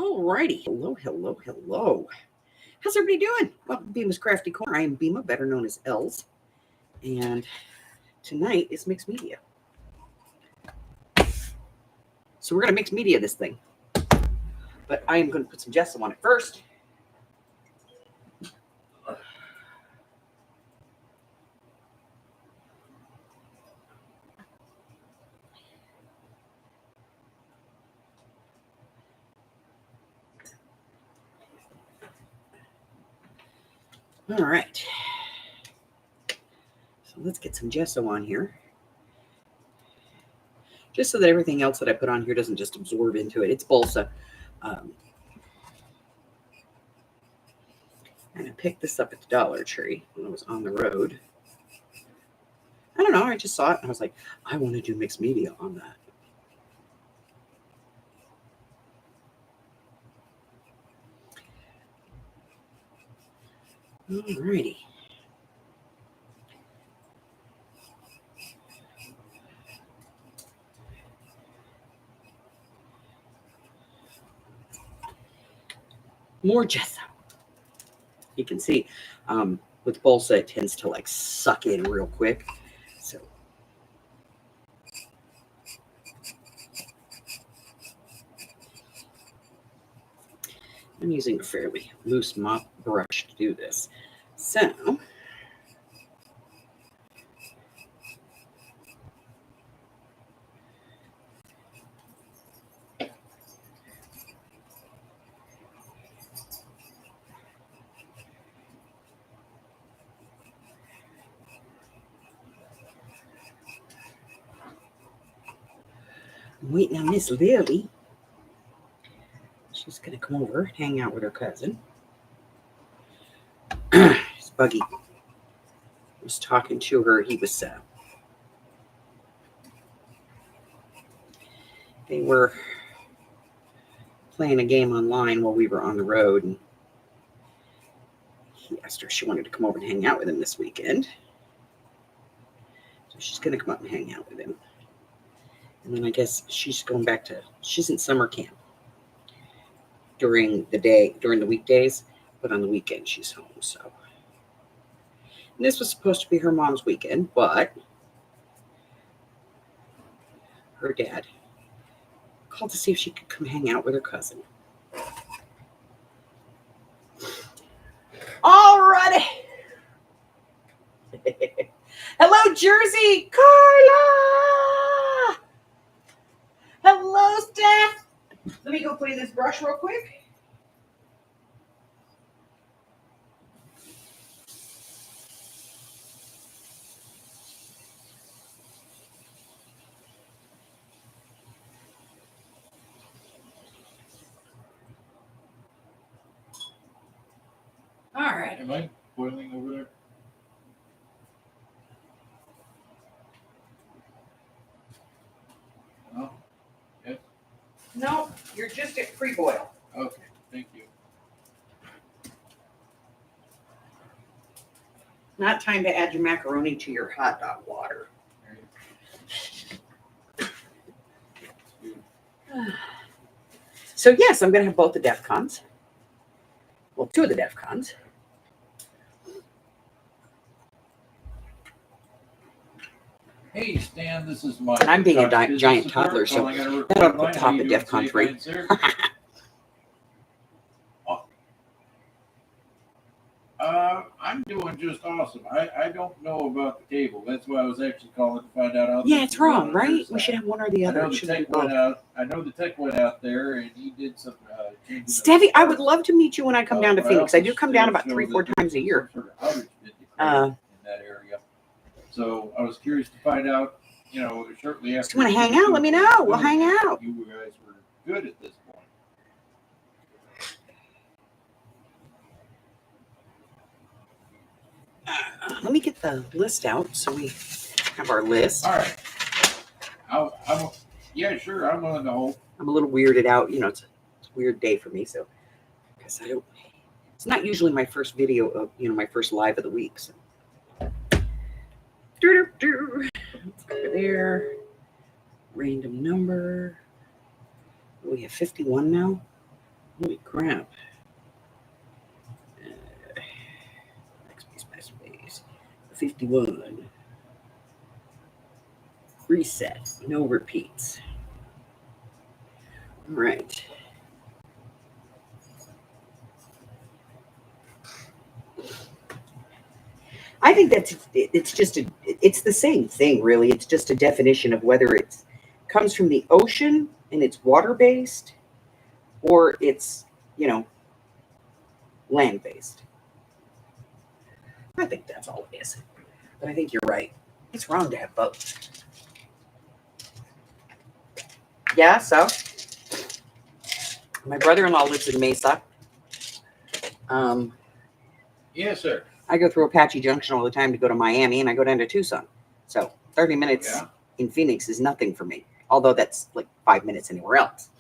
Alrighty. Hello, hello, hello. How's everybody doing? Welcome to Bima's Crafty Corner. I am Bima, better known as Els. And tonight is mixed media. So we're going to mix media this thing. But I am going to put some gesso on it first. All right. So let's get some gesso on here. Just so that everything else that I put on here doesn't just absorb into it. It's balsa. And I picked this up at the Dollar Tree when I was on the road. I don't know. I just saw it and I was like, I want to do mixed media on that. Alrighty. More gesso. You can see with balsa, it tends to like suck in real quick. So I'm using a fairly loose mop brush to do this. So I'm waiting on Miss Lily. She's going to come over and hang out with her cousin. It's Buggy. I was talking to her. He was, they were playing a game online while we were on the road. And he asked her if she wanted to come over and hang out with him this weekend. So she's going to come up and hang out with him. And then I guess she's going back to, she's in summer camp during the weekdays, but on the weekend she's home. So and this was supposed to be her mom's weekend, but her dad called to see if she could come hang out with her cousin. Alrighty. Hello, Jersey. Carla. Hello, Steph. Let me go play this brush real quick. All right. Am I boiling over there? No? Yes? No, you're just at pre-boil. Okay, thank you. Not time to add your macaroni to your hot dog water. So yes, I'm going to have both the DEF CONs. Well, two of the DEF CONs. Hey, Stan, this is Mike. And I'm being a giant toddler, so that'll put top of DEF CON 3. I'm doing just awesome. I don't know about the cable. That's why I was actually calling to find out how. Yeah, it's wrong, right? We should have one or the other. I know the tech went out there, and he did some. Stevie, I would love to meet you when I come down to Phoenix. I do come down about 3-4 times a year. Sort of outage in that area. So I was curious to find out. You know, shortly after. If you want to hang out, let me know. We'll hang out. You guys were good at this point. Let me get the list out so we have our list. All right. Yeah, sure. I'm willing to hold. I'm a little weirded out. You know, it's a weird day for me. So, because it's not usually my first video of, my first live of the week. So, let's go over there. Random number. We have 51 now. Holy crap. Backspace. 51. Reset. No repeats. All right. I think it's the same thing, really. It's just a definition of whether it comes from the ocean and it's water based, or it's, land based. I think that's all it is. But I think you're right. It's wrong to have both. Yeah, so my brother-in-law lives in Mesa. Yes, sir. I go through Apache Junction all the time to go to Miami, and I go down to Tucson. So 30 minutes in Phoenix is nothing for me, although that's like 5 minutes anywhere else.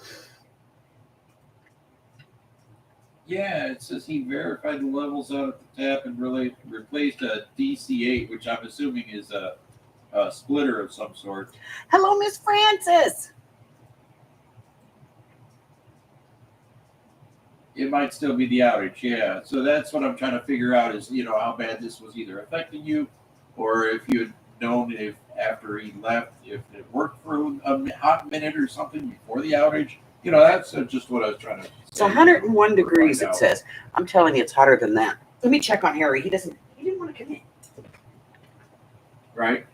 Yeah, it says he verified the levels out at the tap and really replaced a DC8, which I'm assuming is a splitter of some sort. Hello, Miss Francis. It might still be the outage, yeah. So that's what I'm trying to figure out is, how bad this was either affecting you, or if you had known if after he left, if it worked for a hot minute or something before the outage. That's just what I was trying to say. It's 101 degrees, it says. I'm telling you, it's hotter than that. Let me check on Harry. He didn't want to come in. Right?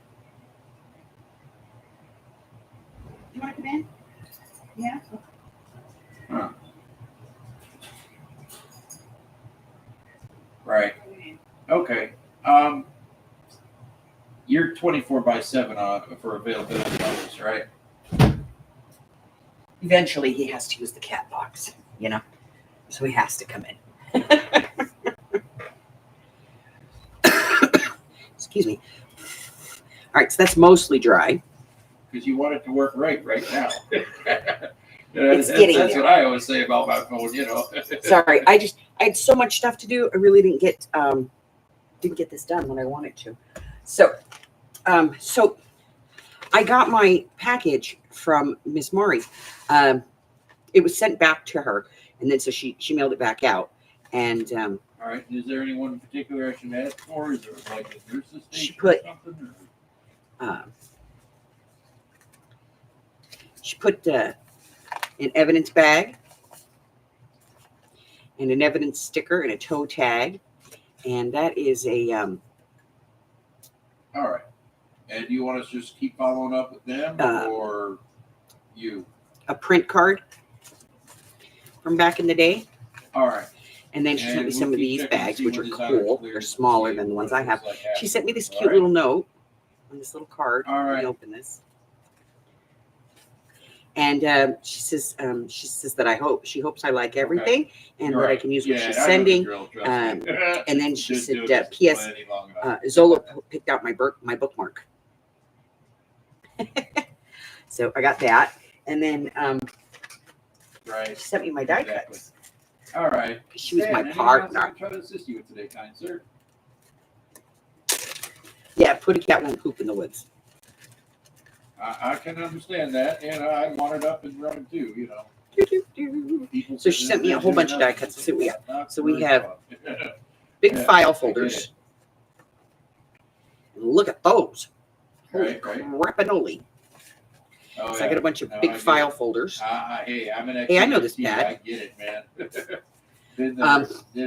You want to come in? Yeah. Huh. Right. Okay. You're 24/7 for availability numbers, right? Eventually, he has to use the cat box, so he has to come in. Excuse me. All right, so that's mostly dry. Because you want it to work right now. It's getting that's there. what I always say about my phone, Sorry, I had so much stuff to do. I really didn't get this done when I wanted to. So I got my package from Miss Maury. It was sent back to her, and then so she mailed it back out. And all right, is there anyone in particular I should ask for? Is there like a nurse's station she put or something? She put an evidence bag and an evidence sticker and a toe tag, and that is a all right. And do you want us to just keep following up with them, or you? A print card from back in the day. All right. And then she sent me some of these bags, which are cool. They're smaller than the ones I have. She sent me this cute little note on this little card. All right. Let me open this. And she says that she hopes I like everything, and that I can use what she's sending. And then she said, P.S. Zola picked out my bookmark. So I got that. And then she sent me my die cuts. All right. She was my partner. I'm trying to assist you with today, kind sir. Yeah, Putty Cat won't poop in the woods. I can understand that, and I want it up and running too, So she sent me a whole bunch of die cuts to see what we have. So we have big file folders. Look at those. Holy crapinoli. Oh, So I got a bunch of big file folders. Hey, I'm an Hey, I know this pad. I get it, man. Did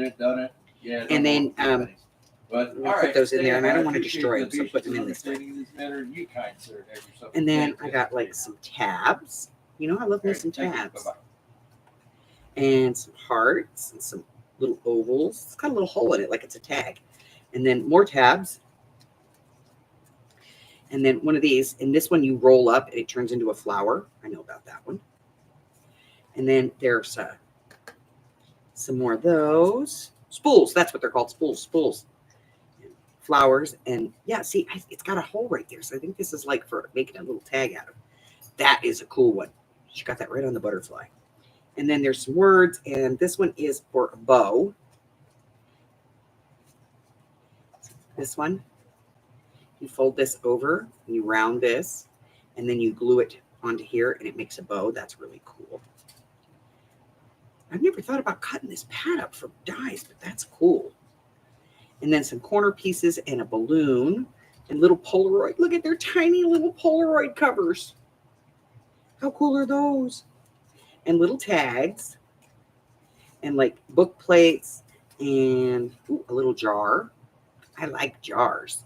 it, done it. Yeah. And then but I'm gonna put those in there, and I don't want to destroy them, so I'm putting them in this way. You kind sir. And then I got like some tabs. I love me some tabs. And some hearts and some little ovals. It's got a little hole in it, like it's a tag. And then more tabs. And then one of these, and this one you roll up and it turns into a flower. I know about that one. And then there's some more of those. Spools, that's what they're called, spools. Flowers, and yeah, see, it's got a hole right there. So I think this is like for making a little tag out of. That is a cool one. She got that right on the butterfly. And then there's some words, and this one is for a bow. This one. You fold this over, and you round this, and then you glue it onto here, and it makes a bow. That's really cool. I've never thought about cutting this pad up for dies, but that's cool. And then some corner pieces and a balloon and little Polaroid. Look at their tiny little Polaroid covers. How cool are those? And little tags and like book plates and a little jar. I like jars.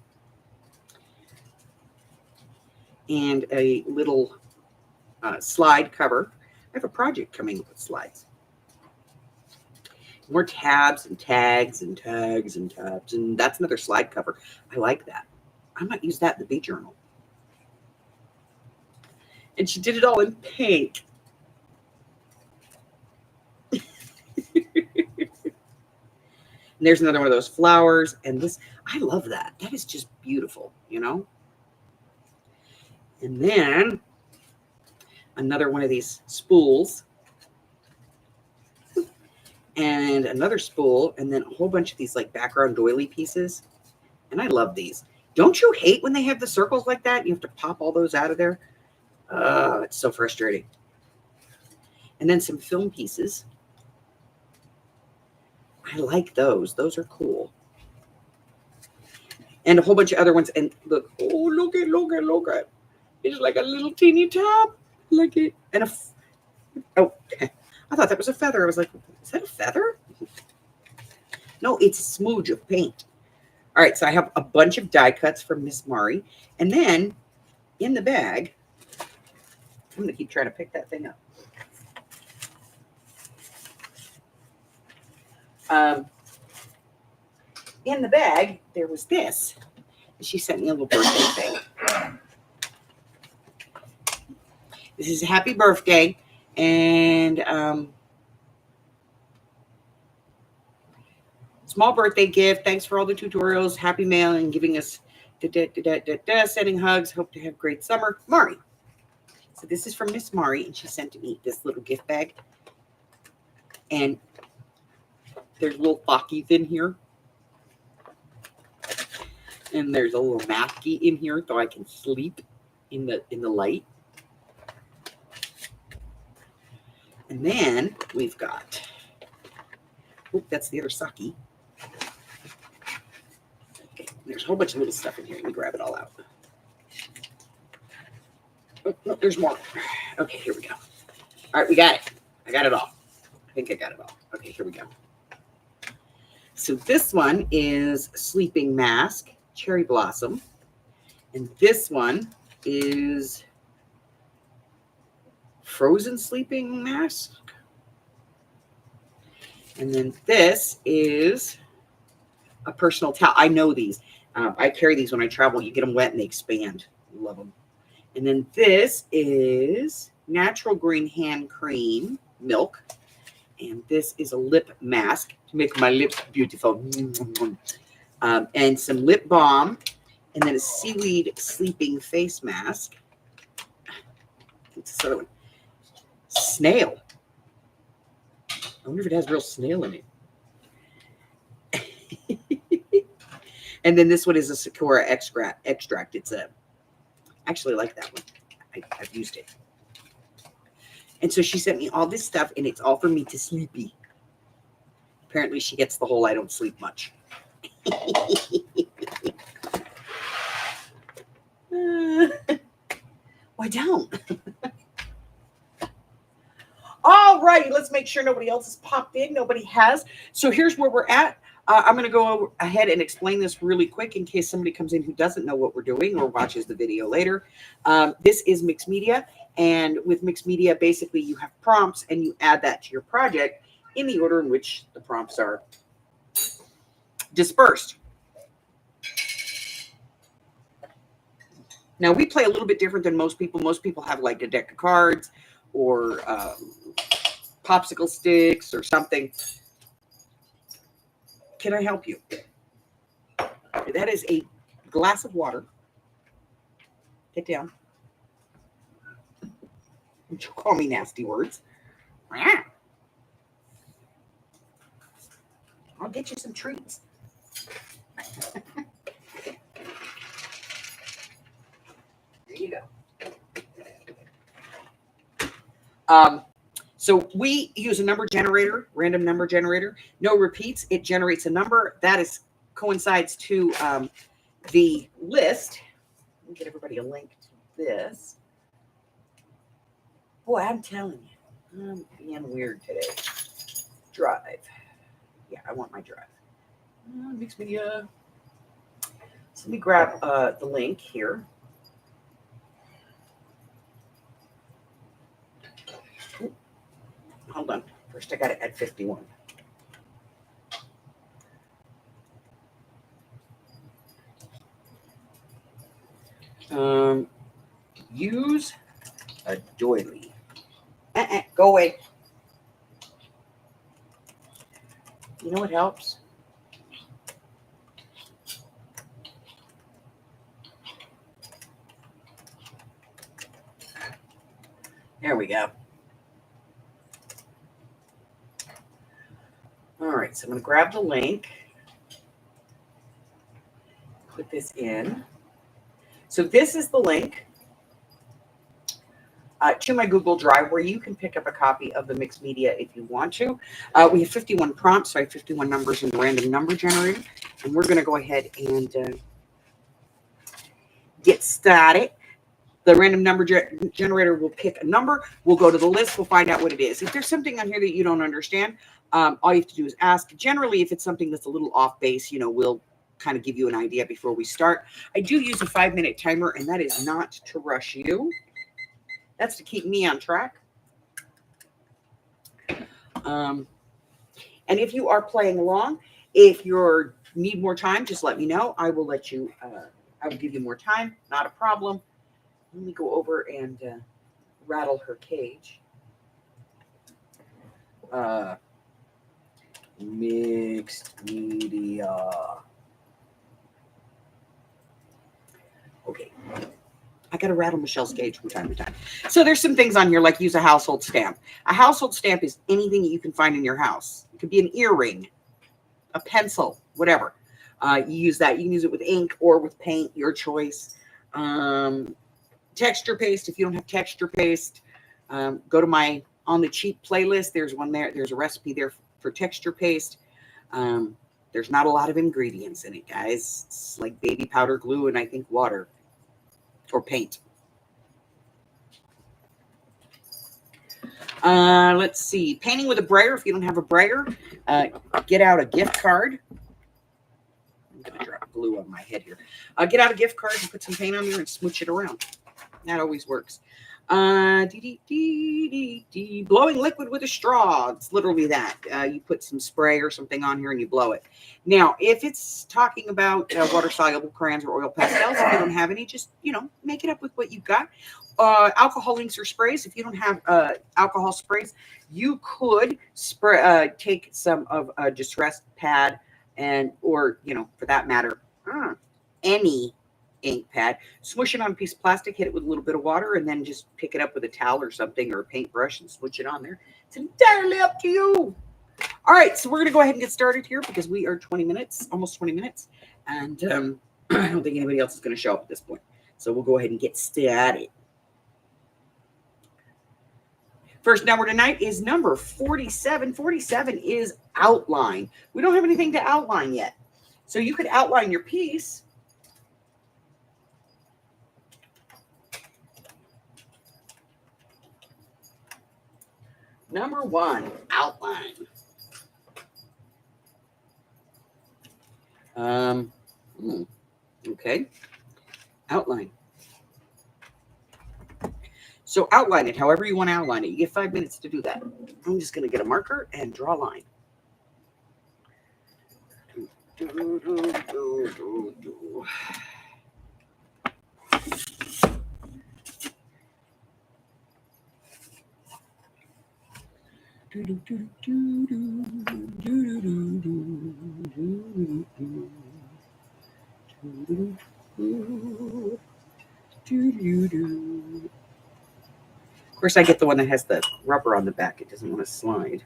And a little slide cover. I have a project coming up with slides. More tabs and tags and tags and tabs. And that's another slide cover. I like that. I might use that in the bee journal. And she did it all in pink. And there's another one of those flowers. And this, I love that. That is just beautiful, you know? And then another one of these spools. And another spool. And then a whole bunch of these like background doily pieces. And I love these. Don't you hate when they have the circles like that? You have to pop all those out of there. It's so frustrating. And then some film pieces. I like those. Those are cool. And a whole bunch of other ones. And look, oh, look at. It's like a little teeny tab. Look it. And I thought that was a feather. I was like, is that a feather? No, it's a smooge of paint. All right, so I have a bunch of die cuts from Miss Mari. And then in the bag, I'm going to keep trying to pick that thing up. In the bag, there was this. She sent me a little birthday thing. This is a happy birthday. And small birthday gift. Thanks for all the tutorials. Happy mail and giving us sending hugs. Hope to have a great summer. Mari. So this is from Miss Mari, and she sent me this little gift bag. And there's little Fakis in here. And there's a little Maski in here so I can sleep in the light. And then we've got, that's the other Saki. Okay, there's a whole bunch of little stuff in here. Let me grab it all out. Oh, no, there's more. Okay, here we go. All right, we got it. I got it all. I think I got it all. Okay, here we go. So this one is Sleeping Mask, Cherry Blossom. And this one is Frozen Sleeping Mask. And then this is a personal towel. I know these. I carry these when I travel. You get them wet and they expand. Love them. And then this is Natural Green Hand Cream Milk. And this is a lip mask to make my lips beautiful. And some lip balm. And then a seaweed sleeping face mask. What's this other one? Snail. I wonder if it has real snail in it. And then this one is a Sakura extract. It's I actually like that one. I've used it. And so she sent me all this stuff, and it's all for me to sleepy. Apparently she gets the whole I don't sleep much. I don't. All righty, let's make sure nobody else has popped in. Nobody has. So here's where we're at. I'm going to go ahead and explain this really quick in case somebody comes in who doesn't know what we're doing or watches the video later. This is Mixed Media. And with Mixed Media, basically you have prompts and you add that to your project in the order in which the prompts are dispersed. Now, we play a little bit different than most people. Most people have like a deck of cards or popsicle sticks or something. Can I help you? That is a glass of water. Get down. Don't you call me nasty words. I'll get you some treats. There you go. So we use a number generator, random number generator. No repeats. It generates a number that coincides to the list. Let me get everybody a link to this. Boy, I'm telling you, I'm being weird today. Drive. Yeah, I want my drive. Mixed media. So let me grab the link here. Ooh, hold on. First, I got to add 51. Use a doily. Go away. You know what helps? There we go. All right, so I'm going to grab the link. Put this in. So this is the link to my Google Drive where you can pick up a copy of the mixed media if you want to. We have 51 prompts, so I have 51 numbers in the random number generator. And we're going to go ahead and get started. The random number generator will pick a number. We'll go to the list. We'll find out what it is. If there's something on here that you don't understand, all you have to do is ask. Generally, if it's something that's a little off base, we'll kind of give you an idea before we start. I do use a 5-minute timer, and that is not to rush you. That's to keep me on track. And if you are playing along, if you need more time, just let me know. I will let you. I will give you more time. Not a problem. Let me go over and rattle her cage. Mixed media. Okay. I got to rattle Michelle's cage from time to time. So there's some things on here like use a household stamp. A household stamp is anything you can find in your house. It could be an earring, a pencil, whatever. You use that. You can use it with ink or with paint, your choice. Texture paste. If you don't have texture paste, go to my On the Cheap playlist. There's one there. There's a recipe there for texture paste. There's not a lot of ingredients in it, guys. It's like baby powder, glue, and I think water or paint. Let's see. Painting with a brayer. If you don't have a brayer, get out a gift card. I'm going to drop glue on my head here. Get out a gift card and put some paint on there and smooch it around. That always works. Blowing liquid with a straw. It's literally that. You put some spray or something on here and you blow it. Now, if it's talking about water-soluble crayons or oil pastels, if you don't have any, just, make it up with what you've got. Alcohol inks or sprays. If you don't have alcohol sprays, you could take some of a distressed pad or, for that matter, any ink pad, smush it on a piece of plastic, hit it with a little bit of water, and then just pick it up with a towel or something or a paintbrush and switch it on there. It's entirely up to you. All right, so we're going to go ahead and get started here because we are almost 20 minutes, and I don't think anybody else is going to show up at this point. So we'll go ahead and get started. First number tonight is number 47. 47 is outline. We don't have anything to outline yet. So you could outline your piece. Number 1, outline. Okay. Outline. So outline it however you want to outline it. You get 5 minutes to do that. I'm just going to get a marker and draw a line. Of course, I get the one that has the rubber on the back. It doesn't want to slide.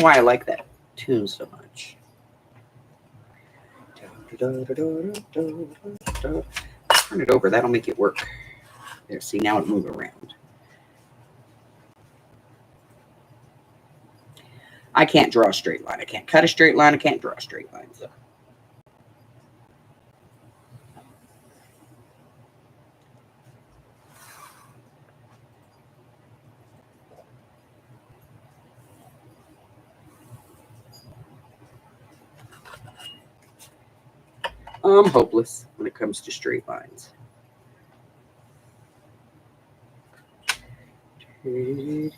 know why I like that tune so much. Turn it over. That'll make it work. There, see, now it moves around. I can't draw a straight line. I can't cut a straight line. I can't draw a straight line. So. I'm hopeless when it comes to straight lines. The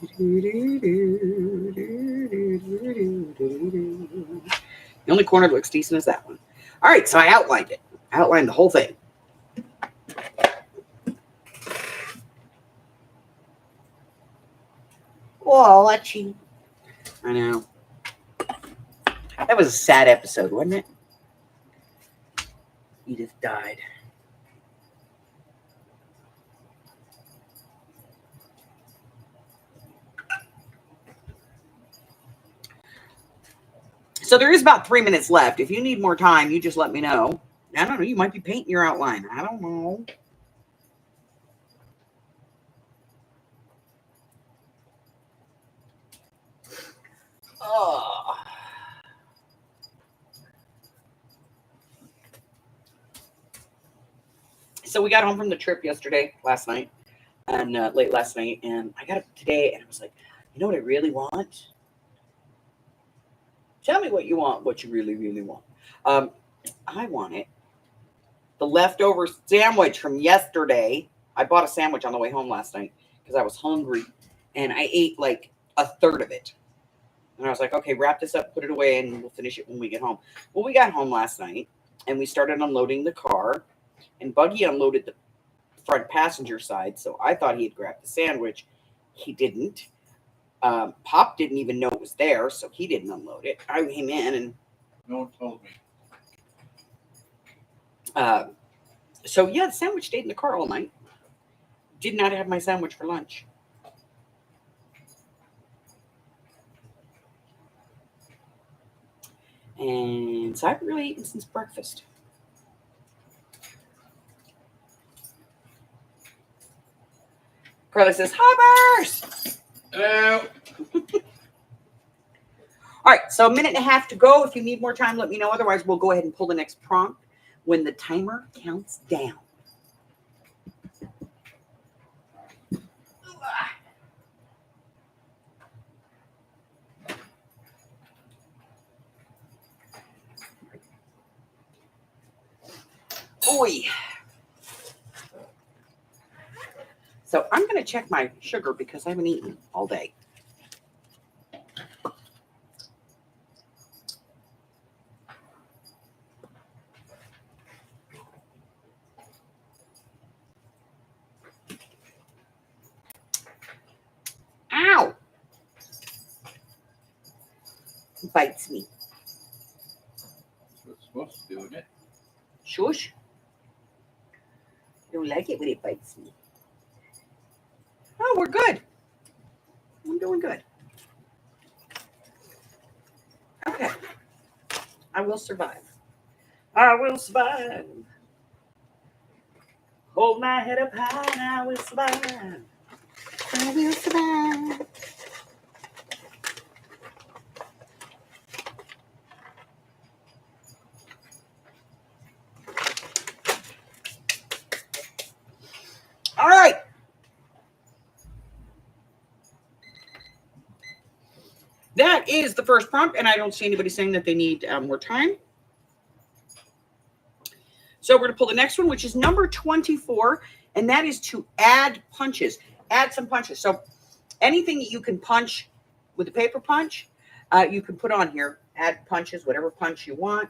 only corner that looks decent is that one. All right, so I outlined it. I outlined the whole thing. Oh, let's see. I know. That was a sad episode, wasn't it? Edith died. So there is about 3 minutes left. If you need more time, you just let me know. I don't know. You might be painting your outline. I don't know. Oh. So we got home from the trip last night, and late last night, and I got up today, and I was like, you know what I really want? Tell me what you want, what you really, really want. I wanted the leftover sandwich from yesterday. I bought a sandwich on the way home last night because I was hungry, and I ate like a third of it. And I was like, okay, wrap this up, put it away, and we'll finish it when we get home. Well, we got home last night, and we started unloading the car, and Buggy unloaded the front passenger side, so I thought he had grabbed the sandwich. He didn't. Pop didn't even know it was there, so he didn't unload it. I came in and no one told me. So yeah, the sandwich stayed in the car all night. Did not have my sandwich for lunch. And so I haven't really eaten since breakfast. Carly says, Hoppers! Hello. All right, so a minute and a half to go. If you need more time, let me know. Otherwise, we'll go ahead and pull the next prompt when the timer counts down. Boy. So I'm going to check my sugar because I haven't eaten all day. Ow! It bites me. That's what it's supposed to do, isn't it? Shush. I don't like it when it bites me. Oh, we're good. I'm doing good. Okay. I will survive. I will survive. Hold my head up high and I will survive. I will survive. All right. That is the first prompt, and I don't see anybody saying that they need more time. So we're going to pull the next one, which is number 24, and that is to add punches. Add some punches. So anything that you can punch with a paper punch, you can put on here. Add punches, whatever punch you want.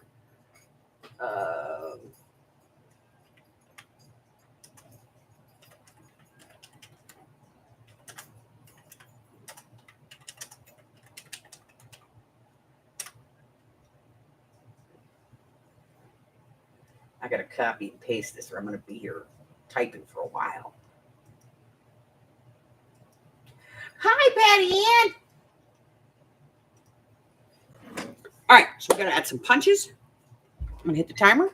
I got to copy and paste this or I'm going to be here typing for a while. Hi, Betty Ann. All right, so we're going to add some punches. I'm going to hit the timer.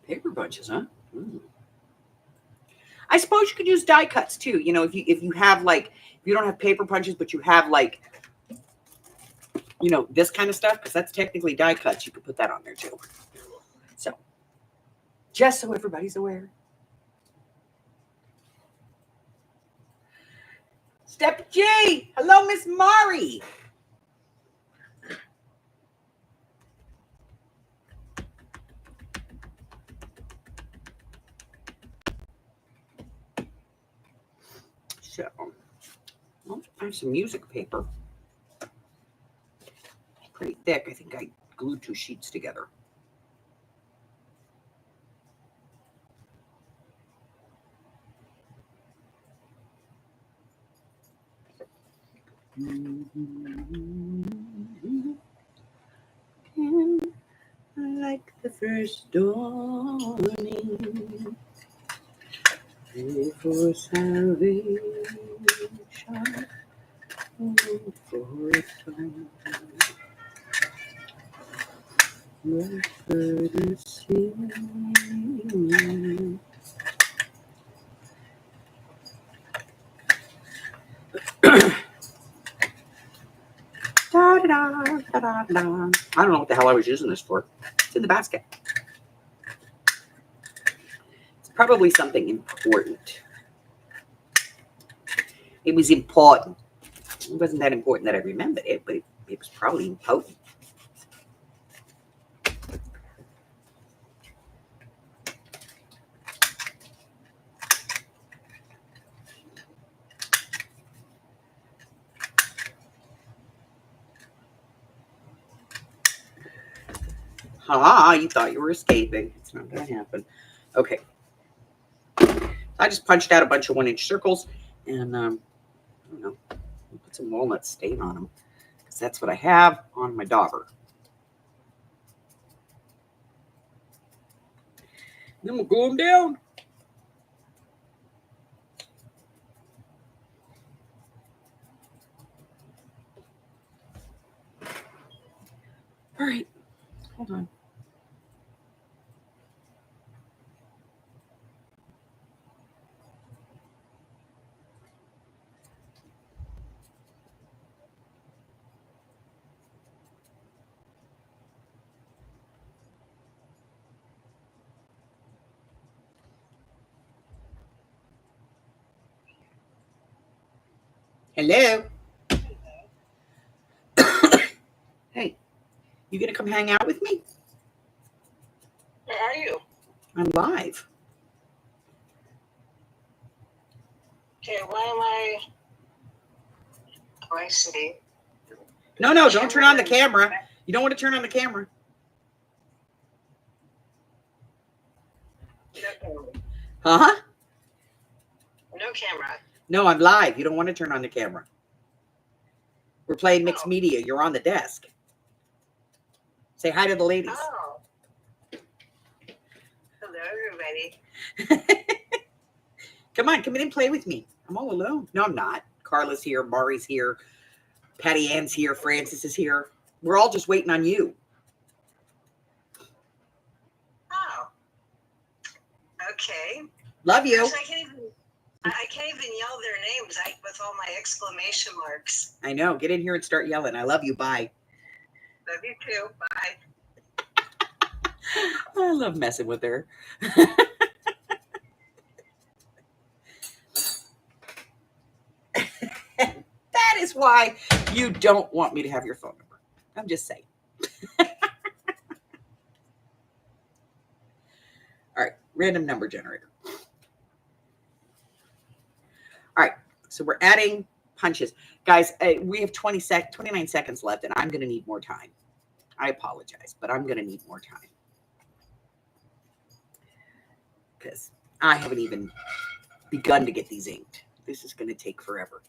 Paper punches, huh? I suppose you could use die cuts too. You know, if you have like, if you don't have paper punches, but you have like, you know, this kind of stuff, because that's technically die cuts. You could put that on there too. So, just so everybody's aware. Step J. Hello, Miss Mari. So, well, I have some music paper. It's pretty thick. I think I glued 2 sheets together. Like the first dawning, for salvation, for a time, bird singing. Da, da, da, da, da, da. I don't know what the hell I was using this for. It's in the basket. It's probably something important. It was important. It wasn't that important that I remembered it, but it was probably important. Ha, you thought you were escaping. It's not going to happen. Okay. I just punched out a bunch of 1-inch circles, and I don't know, put some walnut stain on them, because that's what I have on my dauber. Then we'll glue them down. All right, hold on. Hello. Hey, you gonna come hang out with me? Where are you? I'm live. Okay, why am I? Oh, I see. No, don't turn on the camera. You don't want to turn on the camera. No camera. Huh? No camera. No, I'm live. You don't want to turn on the camera. We're playing mixed media. You're on the desk. Say hi to the ladies. Oh. Hello, everybody. Come on, come in and play with me. I'm all alone. No, I'm not. Carla's here. Mari's here. Patty Ann's here. Francis is here. We're all just waiting on you. Oh. Okay. Love you. Gosh, I can't even yell their names with all my exclamation marks. I know. Get in here and start yelling. I love you. Bye. Love you too. Bye. I love messing with her. That is why you don't want me to have your phone number. I'm just saying. All right. Random number generator. All right. So we're adding punches. Guys, we have 29 seconds left, and I'm going to need more time. I apologize, but I'm going to need more time. Because I haven't even begun to get these inked. This is going to take forever.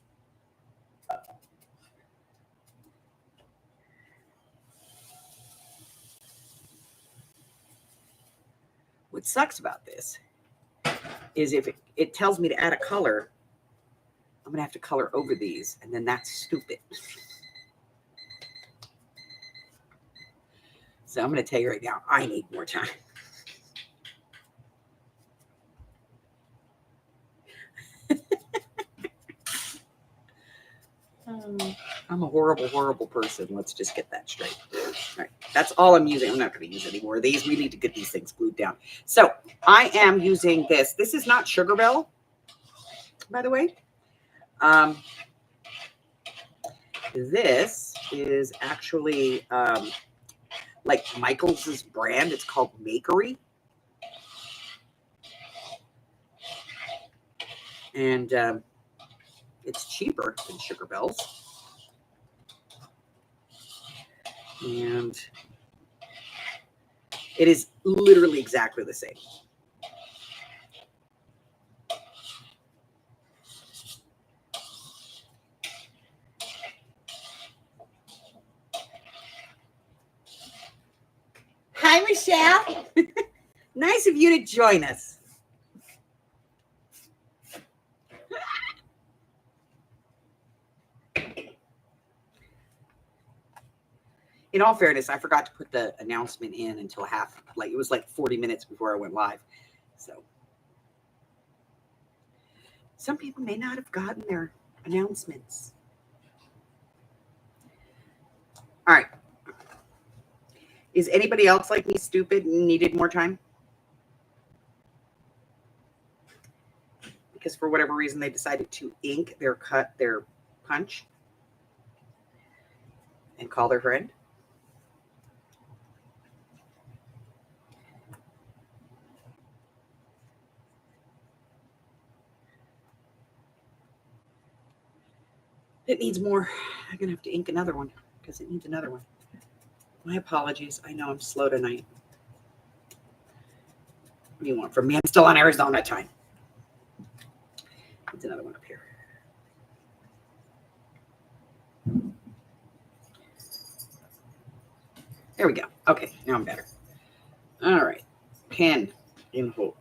What sucks about this is if it tells me to add a color, I'm going to have to color over these, and then that's stupid. So I'm going to tell you right now, I need more time. I'm a horrible, horrible person. Let's just get that straight. All right. That's all I'm using. I'm not going to use any more of these. We need to get these things glued down. So I am using this. This is not Sugar Belle, by the way. This is actually like Michaels's brand. It's called Makery. And it's cheaper than Sugar Belle's. And it is literally exactly the same. Hi, Michelle. Nice of you to join us. In all fairness, I forgot to put the announcement in until it was like 40 minutes before I went live. So some people may not have gotten their announcements. All right. Is anybody else like me stupid and needed more time? Because for whatever reason, they decided to ink their punch and call their friend. It needs more. I'm going to have to ink another one because it needs another one. My apologies. I know I'm slow tonight. What do you want from me? I'm still on Arizona time. Needs another one up here. There we go. Okay, now I'm better. All right. Pen in hold.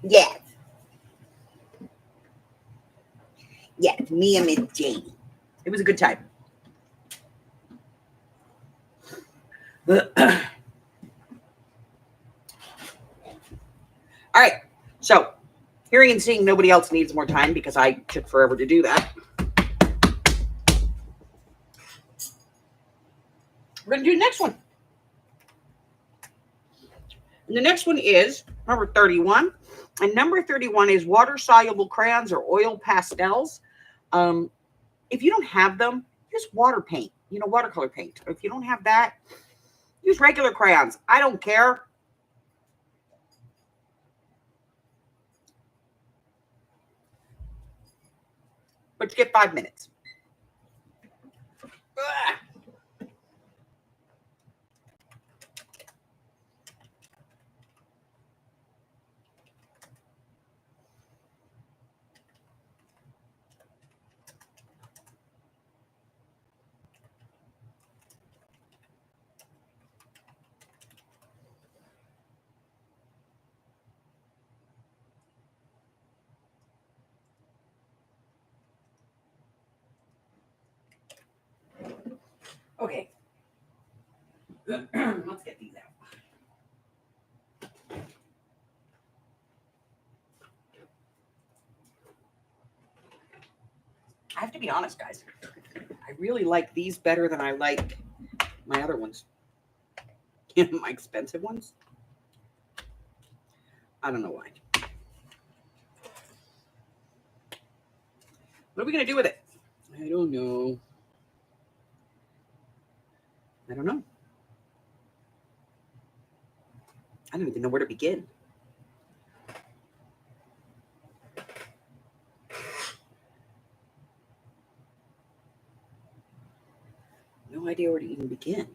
Yes. Yes, me and Miss Janie. It was a good time. All right. So, hearing and seeing nobody else needs more time because I took forever to do that. We're going to do the next one. And the next one is number 31. And number 31 is water-soluble crayons or oil pastels. If you don't have them, use water paint, watercolor paint. If you don't have that, use regular crayons. I don't care. But you get 5 minutes. Ugh. Okay. Let's get these out. I have to be honest, guys. I really like these better than I like my other ones. My expensive ones. I don't know why. What are we going to do with it? I don't know. I don't know. I don't even know where to begin. No idea where to even begin.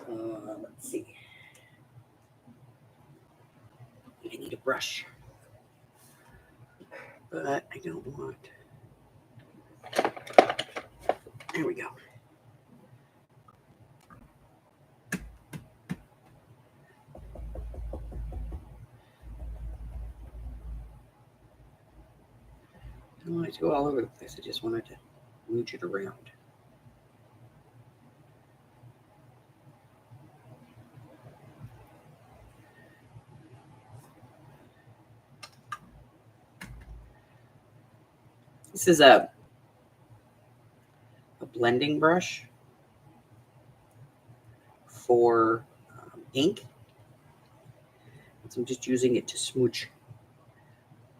Let's see. I need a brush, but I don't want. There we go. I don't want it to go all over the place. I just wanted to mooch it around. This is a blending brush for ink. So I'm just using it to smooch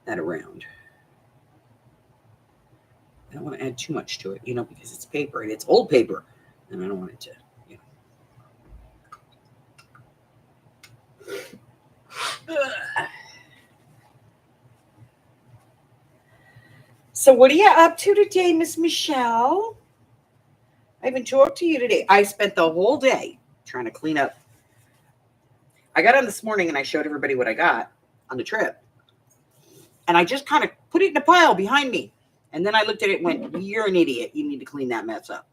that around. I don't want to add too much to it, because it's paper and it's old paper, and I don't want it to, So what are you up to today, Miss Michelle? I haven't talked to you today. I spent the whole day trying to clean up. I got on this morning and I showed everybody what I got on the trip. And I just kind of put it in a pile behind me. And then I looked at it and went, you're an idiot. You need to clean that mess up.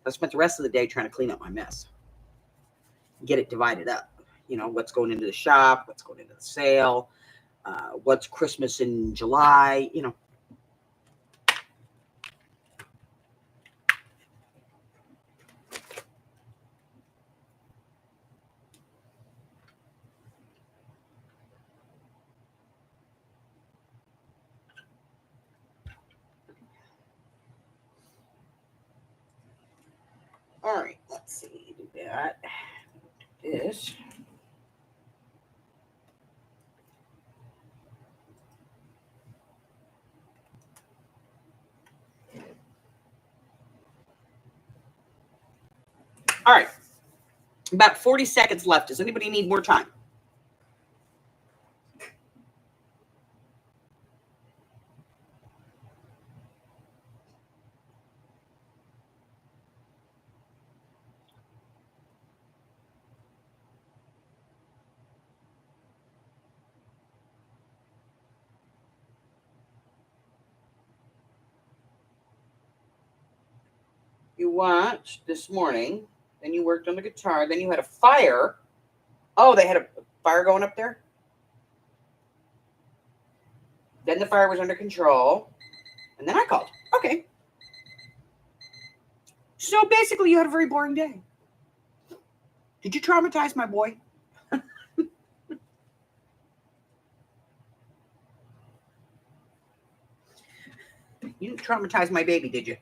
I spent the rest of the day trying to clean up my mess. Get it divided up. What's going into the shop, what's going into the sale, what's Christmas in July, All right, let's see. Do that. Do this. All right. About 40 seconds left. Does anybody need more time? You watched this morning, then you worked on the guitar, then you had a fire. Oh, they had a fire going up there? Then the fire was under control, and then I called. Okay. So basically, you had a very boring day. Did you traumatize my boy? You didn't traumatize my baby, did you?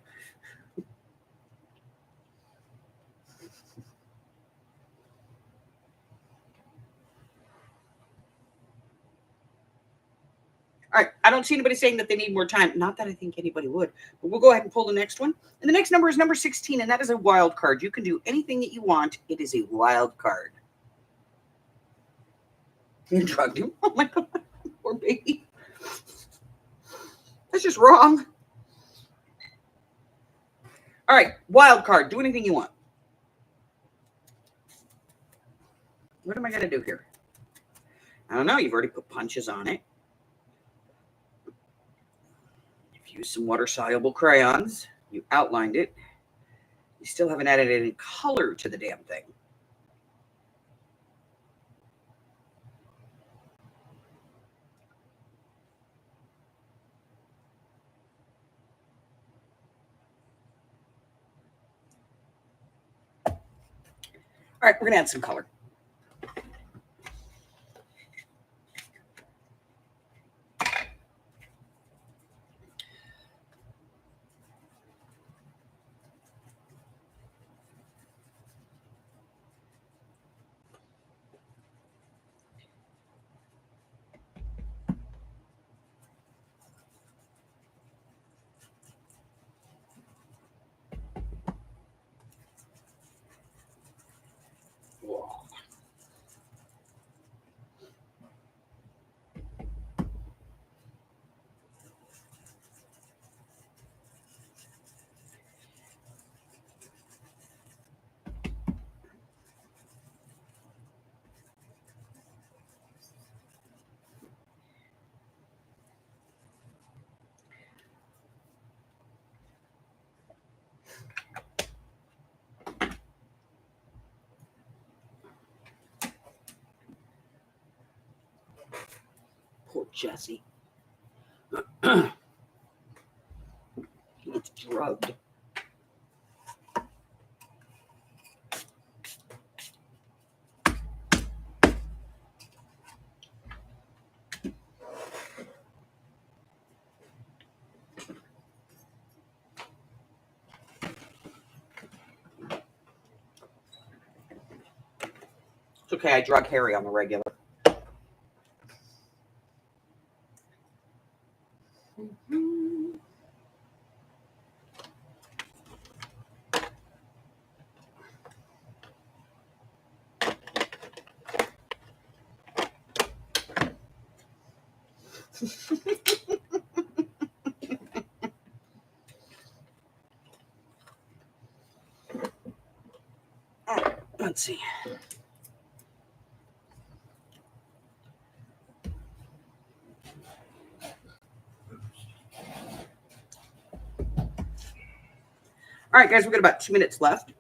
All right, I don't see anybody saying that they need more time. Not that I think anybody would, but we'll go ahead and pull the next one. And the next number is number 16, and that is a wild card. You can do anything that you want. It is a wild card. You drugged him. Oh my God, poor baby. That's just wrong. All right, wild card. Do anything you want. What am I going to do here? I don't know. You've already put punches on it. You've used some water-soluble crayons. You outlined it. You still haven't added any color to the damn thing. All right, we're going to add some color. Whoa. Jesse. He gets drugged. It's okay, I drug Harry on the regular. Let's see. All right, guys, we've got about 2 minutes left.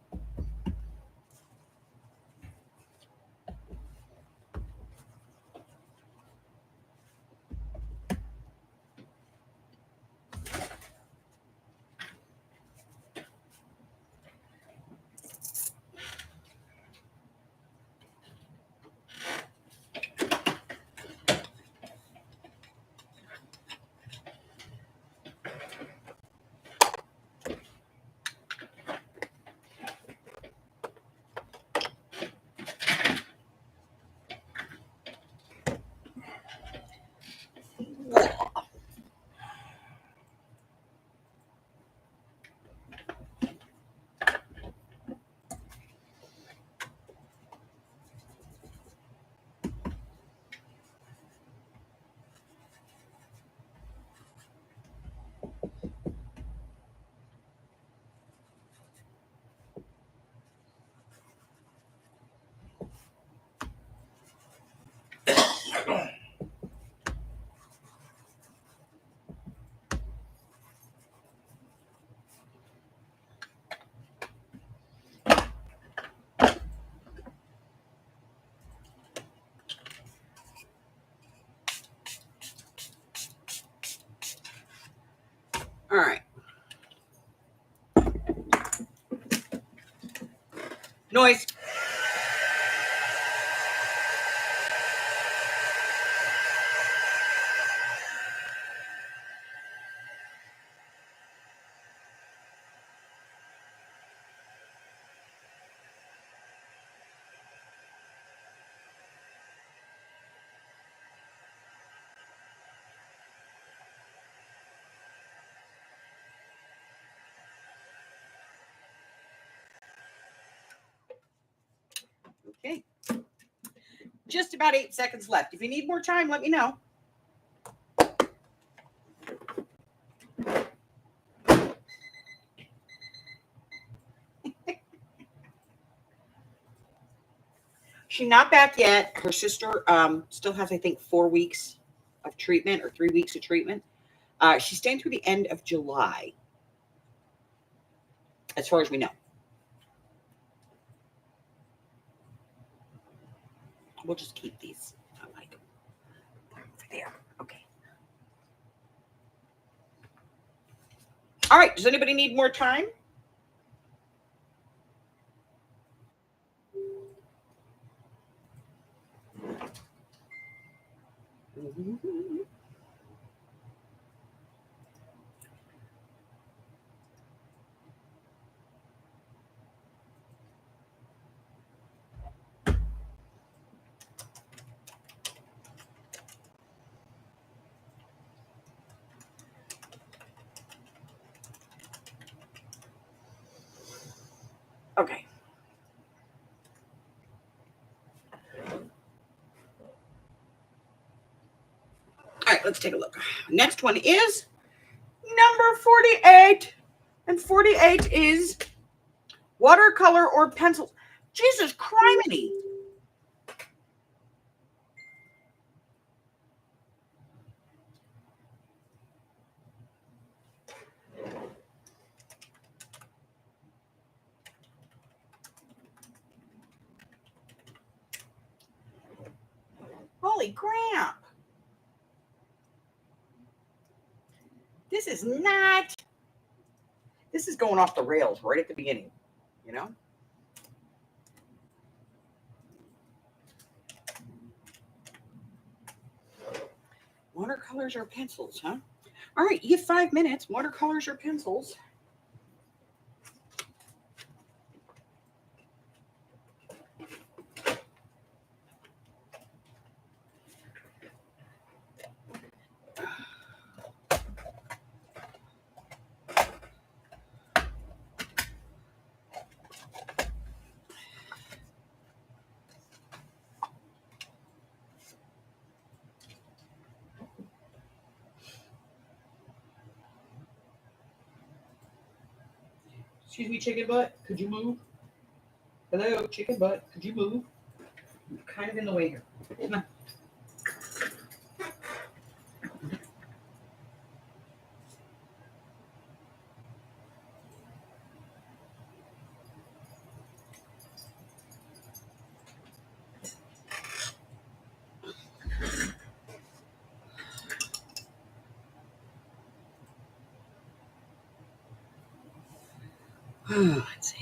All right. Noise. Okay. Just about 8 seconds left. If you need more time, let me know. She's not back yet. Her sister still has, I think, 4 weeks of treatment or 3 weeks of treatment. She's staying through the end of July, as far as we know. We'll just keep these. I like them. There. Okay. All right. Does anybody need more time? Okay. All right, let's take a look. Next one is number 48. And 48 is watercolor or pencil. Jesus criminy. Holy crap. is not. This is going off the rails right at the beginning, you know? Watercolors or pencils, huh? All right, you have 5 minutes. Watercolors or pencils? Excuse me, chicken butt. Could you move? Hello, chicken butt. Could you move? You're kind of in the way here. Come on. Let's see.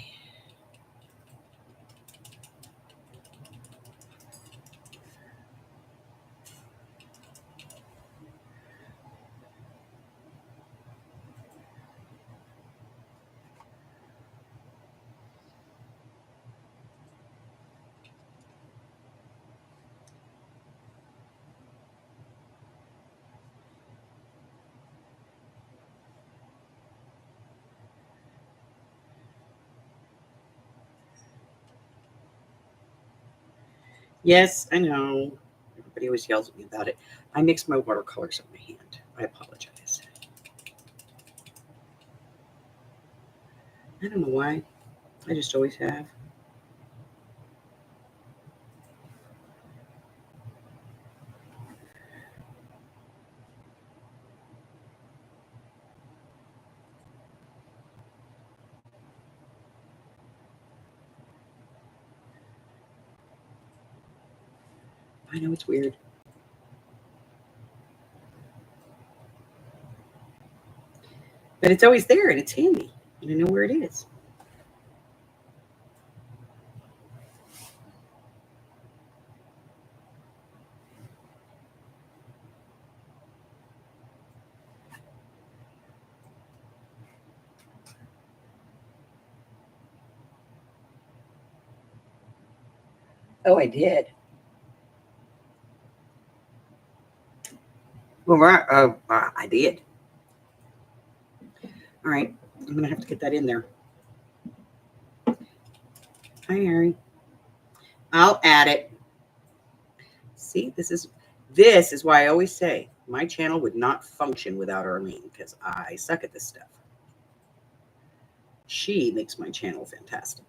Yes, I know. Everybody always yells at me about it. I mix my watercolors on my hand. I apologize. I don't know why. I just always have. I know it's weird. But it's always there and it's handy. And I know where it is. Oh, I did. Well, I did. All right. I'm going to have to get that in there. Hi, Harry. I'll add it. See, this is why I always say my channel would not function without Arlene because I suck at this stuff. She makes my channel fantastic.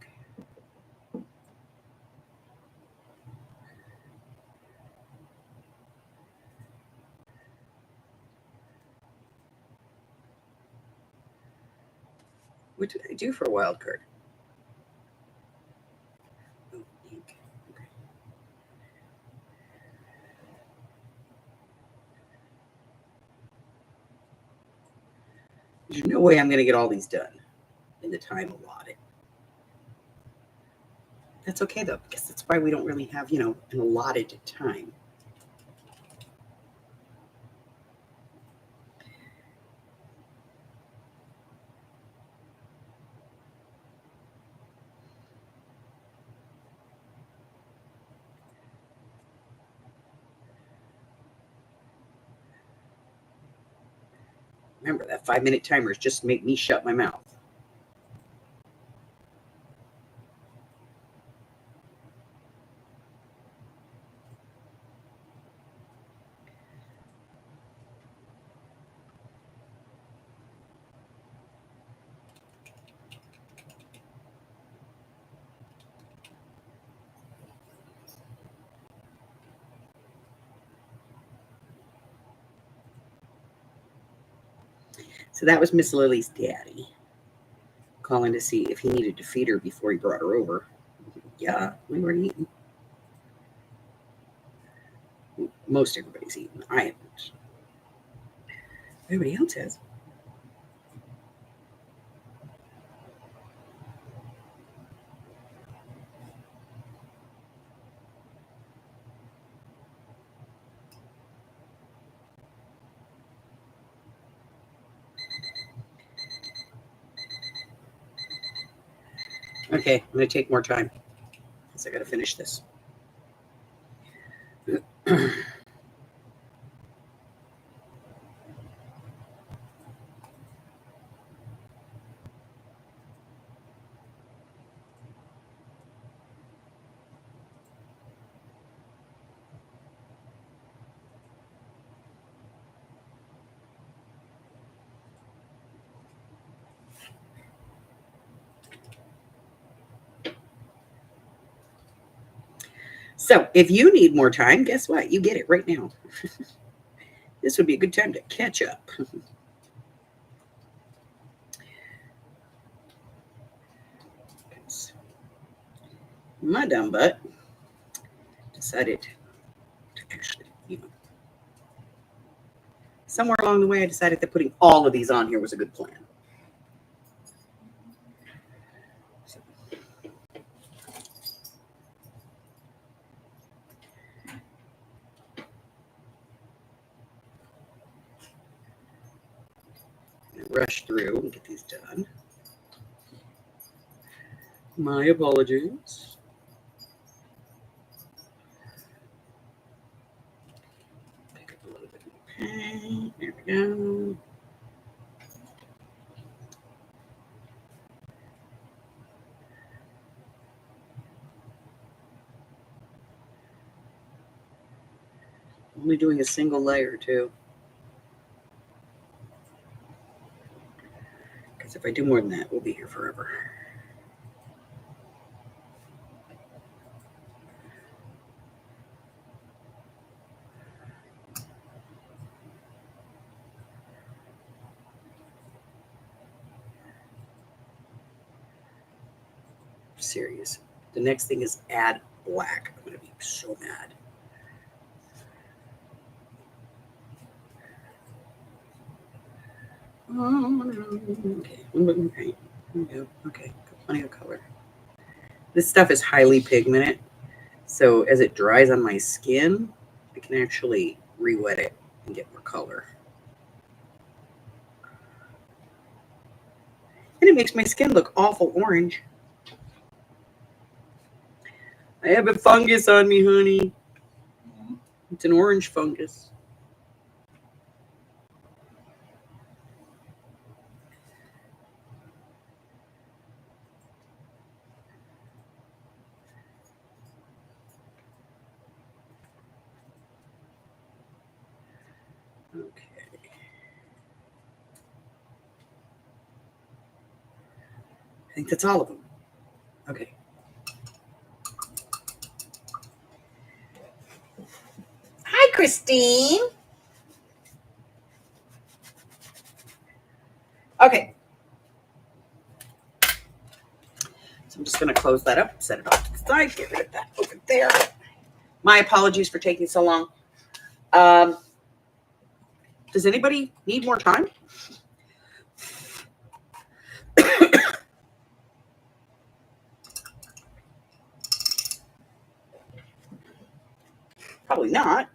What did I do for a wild card? Oh, ink. Okay. There's no way I'm going to get all these done in the time allotted. That's okay, though, because that's why we don't really have, an allotted time. Remember, that 5-minute timer is just to make me shut my mouth. So that was Miss Lily's daddy calling to see if he needed to feed her before he brought her over. Yeah, we were eating. Most everybody's eaten. I haven't. Everybody else has. Okay, I'm going to take more time because I got to finish this. So if you need more time, guess what? You get it right now. This would be a good time to catch up. My dumb butt decided to actually, somewhere along the way, I decided that putting all of these on here was a good plan. So. Rush through and get these done. My apologies. Pick up a little bit more paint. There we go. Only doing a single layer too. Because if I do more than that, we'll be here forever. Serious. The next thing is add black. I'm going to be so mad. Okay, okay, okay, plenty of color. This stuff is highly pigmented, so as it dries on my skin, I can actually re-wet it and get more color. And it makes my skin look awful orange. I have a fungus on me, honey. It's an orange fungus. Okay. I think that's all of them. Okay. Hi, Christine. Okay. So I'm just going to close that up, set it off to the side, get rid of that over there. My apologies for taking so long. Does anybody need more time? Probably not.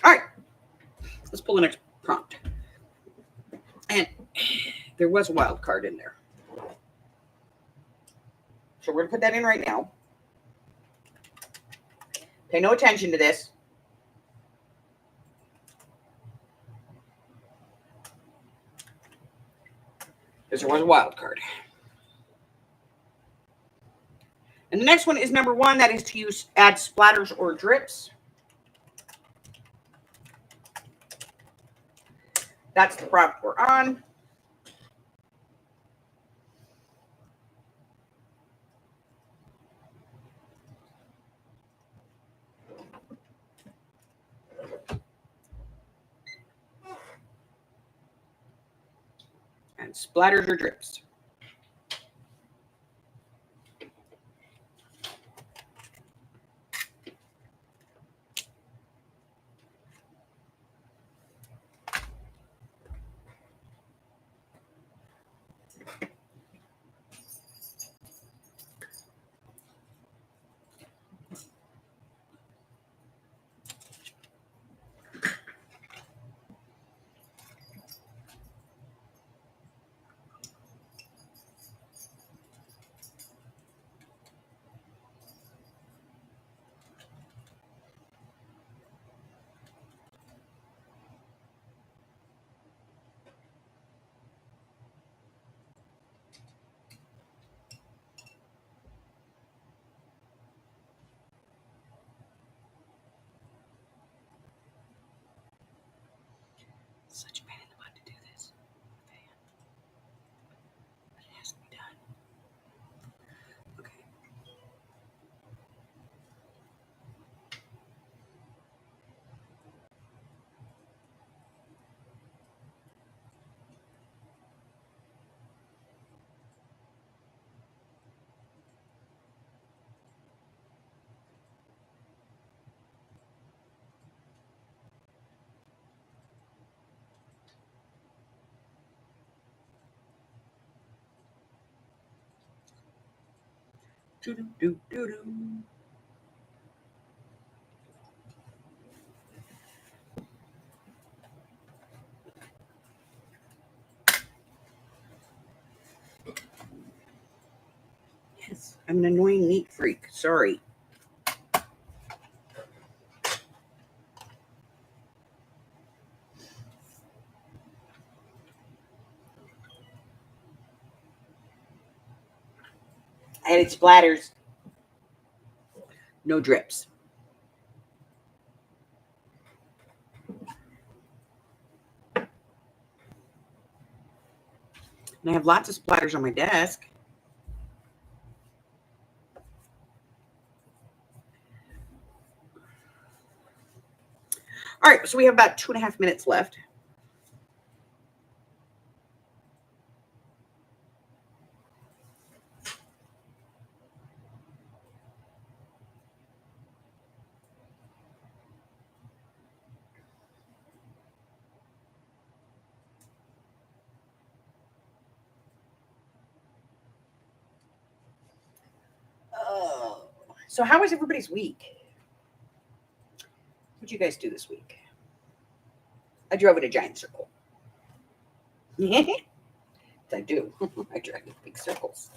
All right. Let's pull the next prompt. And there was a wild card in there. So we're going to put that in right now. Pay no attention to this. Because there was a wild card. And the next one is number 1. That is to add splatters or drips. That's the prompt we're on. And splatters or drips. Doo-doo-doo-doo-doo. Yes, I'm an annoying neat freak. Sorry. And it splatters. No drips. And I have lots of splatters on my desk. All right, so we have about 2.5 minutes left. Oh, so how was everybody's week? What'd you guys do this week? I drove in a giant circle. I do. I drive in big circles.